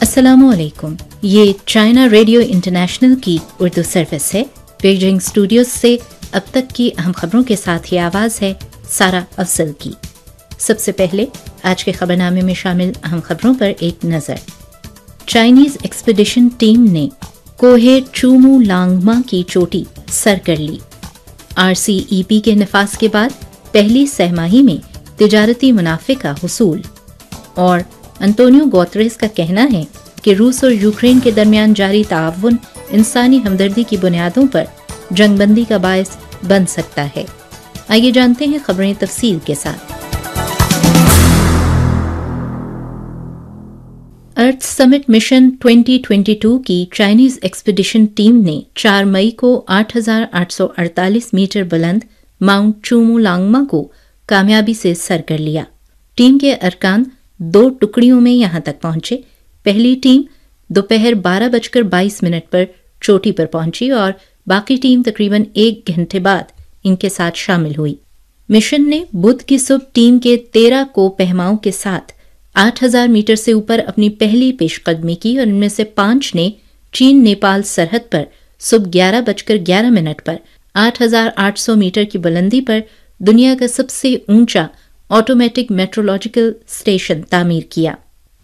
अस्सलामुअलैकुम। ये China radio international की उर्दू सर्विस है। बीजिंग स्टूडियोज से अब तक की अहम खबरों के साथ ये आवाज़ है सारा अफजल की। सबसे पहले आज के खबरनामे में शामिल अहम खबरों पर एक नज़र। चाइनीज़ एक्सपीडिशन टीम ने कोहे चूमू लांगमा की चोटी सर कर ली। RCEP के नफाज के बाद पहली सहमाही में तिजारती मुनाफे का हुसूल। और अंतोनियो गुतेरेस का कहना है कि रूस और यूक्रेन के दरमियान जारी ताउन इंसानी हमदर्दी की बुनियादों पर जंगबंदी का बायस बन सकता है। आइए जानते हैं खबरें तफसील के साथ। अर्थ समिट मिशन 2022 की चाइनीज एक्सपीडिशन टीम ने 4 मई को 8,848 मीटर बुलंद माउंट चूमू लांगमा को कामयाबी से सर कर लिया। टीम के अरकान 2 टुकड़ियों में यहां तक पहुंचे। पहली टीम दोपहर 12:22 पर चोटी पर पहुंची और बाकी टीम तकरीबन 1 घंटे बाद इनके साथ शामिल हुई। मिशन ने बुध की सुबह टीम के 13 को पहमाओं के साथ 8,000 मीटर से ऊपर अपनी पहली पेशकदमी की और इनमें से 5 ने चीन नेपाल सरहद पर सुबह 11:11 पर 8,800 मीटर की बुलंदी पर दुनिया का सबसे ऊंचा ऑटोमेटिक मेट्रोलॉजिकल स्टेशन तामीर किया।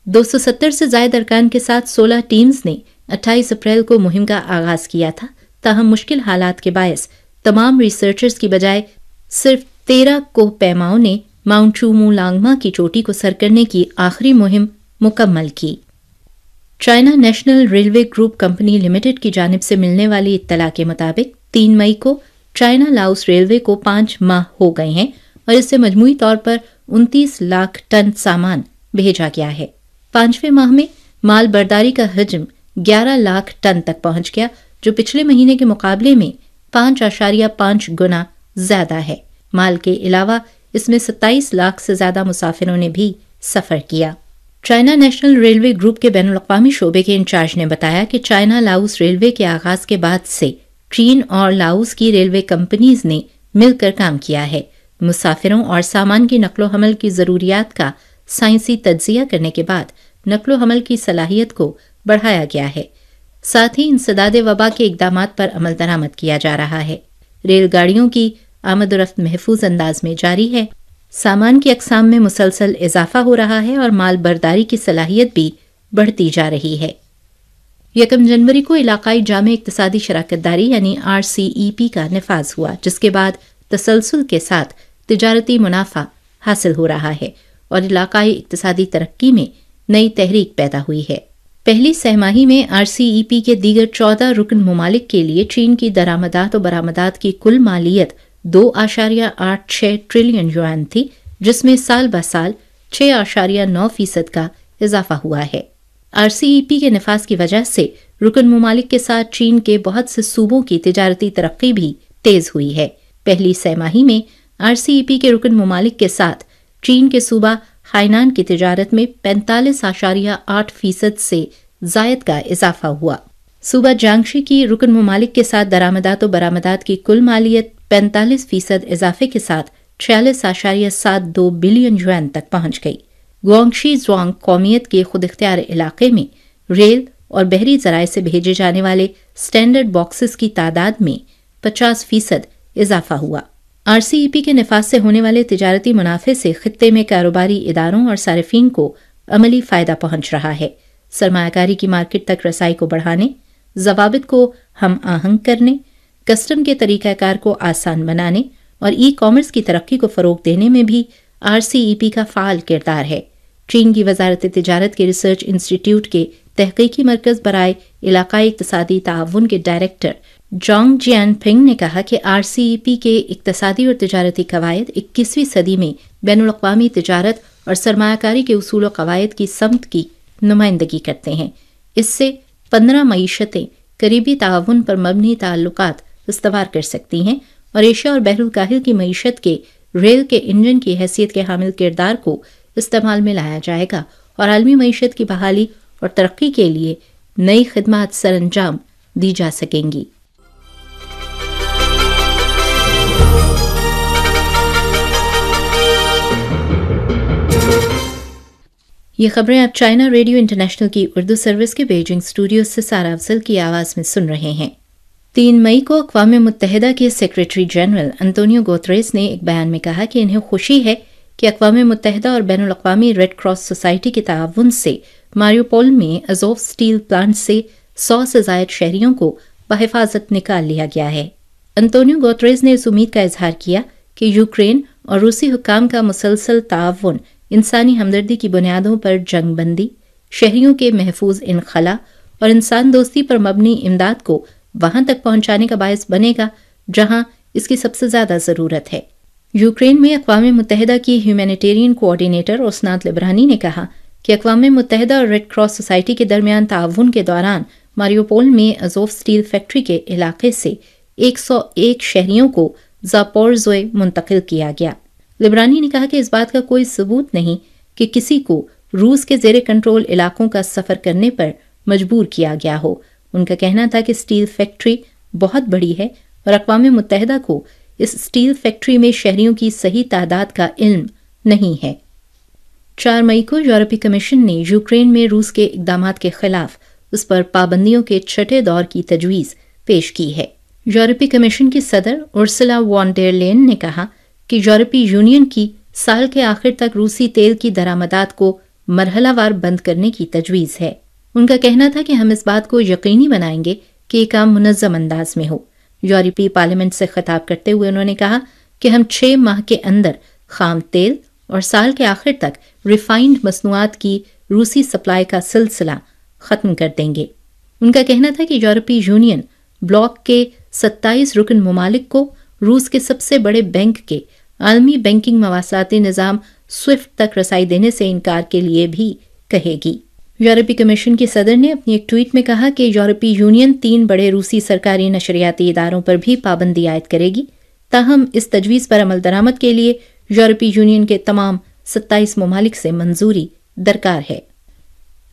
270 से ज्यादा अरकान के साथ 16 टीम्स ने 28 अप्रैल को मुहिम का आगाज किया था। ताहम मुश्किल हालात के बायस तमाम रिसर्चर्स की बजाय सिर्फ 13 को पैमाओं ने माउंट चूमू लांगमा की चोटी को सर करने की आखिरी मुहिम मुकम्मल की। China national railway group company limited की जानिब से मिलने वाली इत्तला के मुताबिक 3 मई को चाइना लाओस रेलवे को 5 माह हो गए हैं और इससे मजमूई तौर पर 29 लाख टन सामान भेजा गया है। 5वें माह में माल बर्दारी का हजम 11 लाख टन तक पहुंच गया, जो पिछले महीने के मुकाबले में 5.5 गुना ज्यादा है। माल के अलावा इसमें 27 लाख से ज्यादा मुसाफिरों ने भी सफर किया। चाइना नेशनल रेलवे ग्रुप के बैनुल-अक़वामी शोबे के इंचार्ज ने बताया कि चाइना लाओस रेलवे के आगाज के बाद से चीन और लाओस की रेलवे कंपनीज ने मिलकर काम किया है। मुसाफिरों और सामान की नकलो हमल की ज़रूरियात का साइंसी तज्जिया करने के बाद नकलो हमल की सलाहियत को बढ़ाया गया है। साथ ही इंसदाद वबा के इक़दामात पर अमल दरामद किया जा रहा है। रेलगाड़ियों की आमद-ओ-रफ्त महफूज अंदाज में जारी है। सामान की अक़साम में मुसलसल इजाफा हो रहा है और माल बर्दारी की सलाहियत भी बढ़ती जा रही है। 1 जनवरी को इलाकाई जामे इक़्तिसादी शराकतदारी यानी RCEP का नफाज हुआ, जिसके बाद तसलसल के साथ तिजारती मुनाफा हासिल हो रहा है और इलाकाई इक़्तिसादी तरक्की में नई तहरीक पैदा हुई है। पहली सहमाही में RCEP के दीगर 14 रुकन ममालिक के लिए चीन की दरामदात और बरामदात की कुल मालियत 2.86 ट्रिलियन युआन थी, जिसमें साल ब साल 6.9% का इजाफा हुआ है। RCEP के नफाज की वजह से रुकन ममालिक के साथ चीन के बहुत से सूबों की तिजारती तरक्की भी तेज हुई है। पहली सहमाही में RCEP के रुकन ममालिक के साथ चीन के सूबा हाइनान की तिजारत में 45.8% से जायद का इजाफा हुआ। सूबा जांगशी की रुकन ममालिक के साथ दरामदात और बरामदात की कुल मालियत 45% इजाफे के साथ 46.72 बिलियन युआन तक पहुंच गई। गुआंगशी ज़ुआंग कौमियत के खुद इख्तियार इलाके में रेल और बहरी ज़राए से भेजे जाने वाले स्टैंडर्ड बॉक्सेस की तादाद में 50% इजाफा हुआ। RCEP के नफाज से होने वाले तिजारती मुनाफे से खित्ते में कारोबारी इदारों और सारिफीन को अमली फ़ायदा पहुंच रहा है। सरमायाकारी की मार्केट तक रसाई को बढ़ाने, ज़वाबित को हम आहंग करने, कस्टम के तरीक़ाकार को आसान बनाने और ई-कॉमर्स की तरक्की को फ़रोग़ देने में भी RCEP का फ़ाल किरदार है। चीन की वज़ारत तिजारत के रिसर्च इंस्टीट्यूट के तहक़ीक़ी मरकज़ बराए इलाकाई इक़्तिसादी ताउन के डायरेक्टर जोंग जियानपिंग ने कहा कि RCEP के इक़्तिसादी और तिजारती कवायद 21वीं सदी में बैनुल-अक़वामी तिजारत और सरमायाकारी के उसूल व कवायद की समत की नुमाइंदगी करते हैं। इससे 15 मईशतें करीबी ताउन पर मबनी ताल्लुकात इस्तवार कर सकती हैं और एशिया और बहरुल काहिल की मईशत के रेल के इंजन की हैसियत के हामिल किरदार को इस्तेमाल में लाया जाएगा और आलमी मईशत की बहाली और तरक्की के लिए नई खिदमात सरअंजाम दी जा सकेंगी। ये खबरें आप चाइना रेडियो इंटरनेशनल की उर्दू सर्विस के बीजिंग स्टूडियो से सारा अफजल की आवाज़ में सुन रहे हैं। 3 मई को अक़वाम मुत्तहिदा के सेक्रेटरी जनरल अंतोनियो गुतेरेस ने एक बयान में कहा कि इन्हें खुशी है कि अक़वाम मुत्तहिदा और बैनुल अक़वामी रेड क्रॉस सोसाइटी के ताउन से मारियोपोल में अज़ोव स्टील प्लांट से 100 से ज़ायद शहरियों को बहिफाजत निकाल लिया गया है। अंतोनियो गुतेरेस ने इस उम्मीद का इजहार किया कि यूक्रेन और रूसी हुक्काम का मुसलसल ताउन इंसानी हमदर्दी की बुनियादों पर जंगबंदी, शहरियों के महफूज इनखला और इंसान दोस्ती पर मबनी इमदाद को वहां तक पहुंचाने का बायस बनेगा जहां इसकी सबसे ज्यादा जरूरत है। यूक्रेन में अक़वाम मुत्तहिदा की ह्यूमैनिटेरियन कोऑर्डिनेटर ओस्नात लिब्रानी ने कहा कि अक़वाम मुत्तहिदा और रेड क्रॉस सोसाइटी के दरमियान ताउन के दौरान मारियोपोल में अज़ोव स्टील फैक्ट्री के इलाके से 101 शहरियों को ज़ापोरिज़्या मुंतकिल किया गया। लिब्रानी ने कहा कि इस बात का कोई सबूत नहीं कि किसी को रूस के ज़ेरे कंट्रोल इलाकों का सफ़र करने पर मजबूर किया गया हो। उनका कहना था कि स्टील फैक्ट्री बहुत बड़ी है और अक़वाम मुत्तहिदा को इस स्टील फैक्ट्री में शहरियों की सही तादाद का इल्म नहीं है। 4 मई को यूरोपीय कमीशन ने यूक्रेन में रूस के इक़दामात के खिलाफ उस पर पाबंदियों के छठे दौर की तजवीज़ पेश की है। यूरोपीय कमीशन की सदर उर्सुला वॉन डेर लेयन ने कहा कि यूरोपीय यूनियन की साल के आखिर तक रूसी तेल की दरामदात को मरहलावार बंद करने की तजवीज़ है। उनका कहना था कि हम इस बात को यकीनी बनाएंगे कि ये काम मुनज़्ज़म अंदाज में हो। यूरोपीय पार्लियामेंट से खिताब करते हुए उन्होंने कहा कि हम 6 माह के अंदर खाम तेल और साल के आखिर तक रिफाइंड मसनूआत की रूसी सप्लाई का सिलसिला ख़त्म कर देंगे। उनका कहना था कि यूरोपीय यूनियन ब्लॉक के 27 रुकन ममालिक को रूस के सबसे बड़े बैंक के आलमी बैंकिंग मवासाती निज़ाम स्विफ्ट तक रसाई देने से इनकार के लिए भी कहेगी। यूरोपीय कमीशन की सदर ने अपनी एक ट्वीट में कहा कि यूरोपीय यूनियन 3 बड़े रूसी सरकारी नशरियाती इदारों पर भी पाबंदी आयद करेगी। ताहम इस तजवीज़ पर अमल दरामद के लिए यूरोपीय यूनियन के तमाम 27 ममालिक से मंजूरी दरकार है।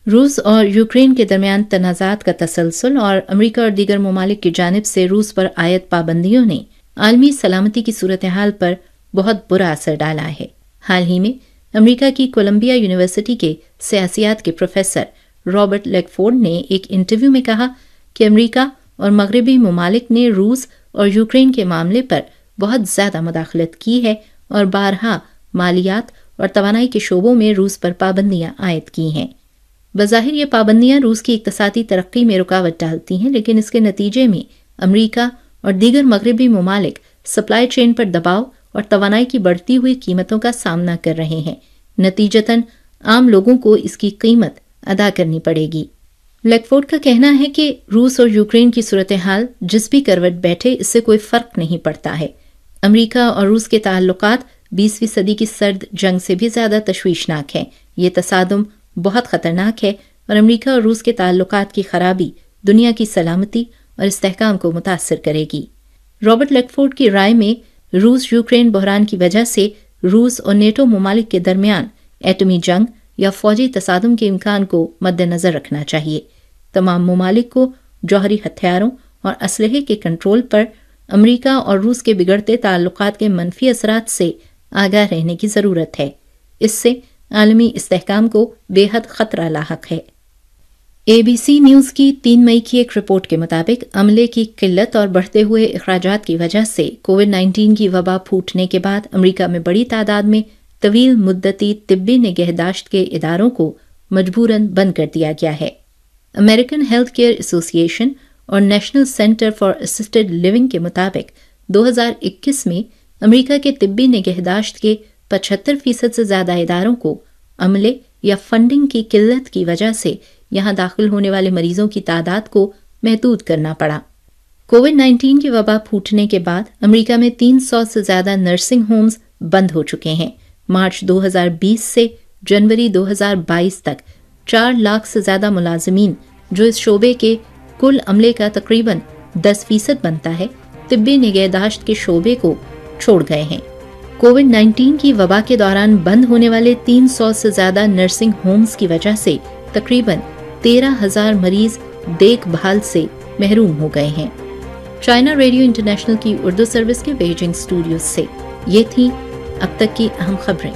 रूस और यूक्रेन के दरमियान तनाज़ात का तसलसल और अमरीका और दीगर ममालिक की जानिब से रूस पर आयद पाबंदियों ने आलमी सलामती की सूरत हाल पर बहुत बुरा असर डाला है। हाल ही में अमरीका की कोलंबिया यूनिवर्सिटी के सियासियात के प्रोफेसर रॉबर्ट लेगफोर्ड ने एक इंटरव्यू में कहा कि अमरीका और मगरबी ममालिक ने रूस और यूक्रेन के मामले पर बहुत ज़्यादा मुदाखलत की है और बारहा मालियात और तवानाई के शोबों में रूस पर पाबंदियां आयद की हैं। बज़ाहिर ये पाबंदियां रूस की इक़्तिसादी तरक्की में रुकावट डालती हैं, लेकिन इसके नतीजे में अमरीका और दीगर मगरबी ममालिक सप्लाई चेन पर दबाव और तवानाई की बढ़ती हुई कीमतों का सामना कर रहे हैं। नतीजतन आम लोगों को इसकी कीमत अदा करनी पड़ेगी। लेगफोर्ड का कहना है कि रूस और यूक्रेन की सूरत हाल जिस भी करवट बैठे इससे कोई फ़र्क नहीं पड़ता है। अमरीका और रूस के ताल्लुकात 20वीं सदी की सर्द जंग से भी ज़्यादा तशवीशनाक है। ये तसादुम बहुत ख़तरनाक है और अमरीका और रूस के ताल्लुकात की खराबी दुनिया की सलामती और इस्तेहकाम को मुतासर करेगी। रॉबर्ट लेगफोर्ड की राय में रूस यूक्रेन बहरान की वजह से रूस और नेटो ममालिक के दरमियान एटमी जंग या फौजी तसादुम के इम्कान को मद्देनज़र रखना चाहिए। तमाम ममालिक को जौहरी हथियारों और असलहे के कंट्रोल पर अमरीका और रूस के बिगड़ते ताल्लुकात के मनफी असरात से आगाह रहने की ज़रूरत है। इससे आलमी इस्तेहकाम को बेहद ख़तरा लाहक है। ABC न्यूज़ की 3 मई की एक रिपोर्ट के मुताबिक अमले की किल्लत और बढ़ते हुए अखराजात की वजह से कोविड-19 की वबा फूटने के बाद अमरीका में बड़ी तादाद में तवील मुद्दती तिब्बी निगहदाश्त के इदारों को मजबूरन बंद कर दिया गया है। अमेरिकन हेल्थ केयर एसोसिएशन और national centre for assisted living के मुताबिक 2021 में अमरीका के तिब्बी निगहदाश्त के 75% से ज़्यादा इदारों को अमले या फंडिंग की किल्लत की वजह से यहाँ दाखिल होने वाले मरीजों की तादाद को महदूद करना पड़ा। कोविड-19 की वबा फूटने के बाद अमरीका में 300 से ज़्यादा नर्सिंग होम्स बंद हो चुके हैं। मार्च 2020 से जनवरी 2022 तक 4 लाख से ज़्यादा मुलाजमीन, जो इस शोबे के कुल अमले का तकरीबन 10% बनता है, तिब्बी निगहदाश्त के शोबे को छोड़ गए हैं। कोविड-19 की वबा के दौरान बंद होने वाले 300 से ज़्यादा नर्सिंग होम्स की वजह से तकरीबन 13,000 मरीज देखभाल से महरूम हो गए हैं। चाइना रेडियो इंटरनेशनल की उर्दू सर्विस के बीजिंग स्टूडियो से ये थी अब तक की अहम खबरें।